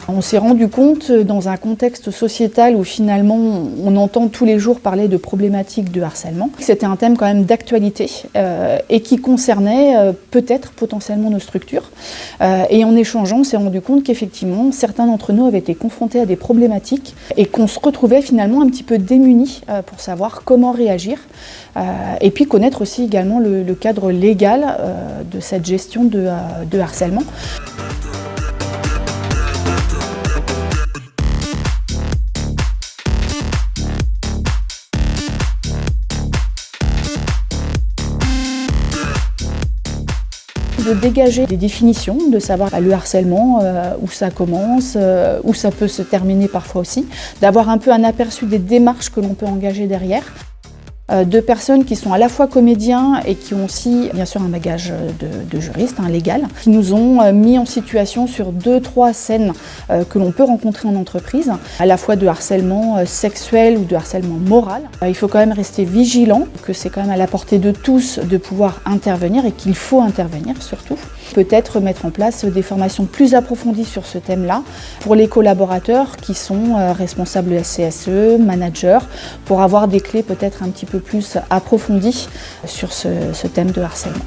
On s'est rendu compte dans un contexte sociétal où finalement on entend tous les jours parler de problématiques de harcèlement. C'était un thème quand même d'actualité et qui concernait peut-être potentiellement nos structures. Et en échangeant, on s'est rendu compte qu'effectivement certains d'entre nous avaient été confrontés à des problématiques et qu'on se retrouvait finalement un petit peu démunis pour savoir comment réagir et puis connaître aussi également le cadre légal de cette gestion de harcèlement. De dégager des définitions, de savoir le harcèlement, où ça commence, où ça peut se terminer parfois aussi, d'avoir un peu un aperçu des démarches que l'on peut engager derrière. De personnes qui sont à la fois comédiens et qui ont aussi bien sûr un bagage de juristes, légal, qui nous ont mis en situation sur 2-3 scènes que l'on peut rencontrer en entreprise, à la fois de harcèlement sexuel ou de harcèlement moral. Il faut quand même rester vigilant, que c'est quand même à la portée de tous de pouvoir intervenir et qu'il faut intervenir surtout. Peut-être mettre en place des formations plus approfondies sur ce thème-là pour les collaborateurs qui sont responsables CSE, managers, pour avoir des clés peut-être un petit peu plus approfondies sur ce thème de harcèlement.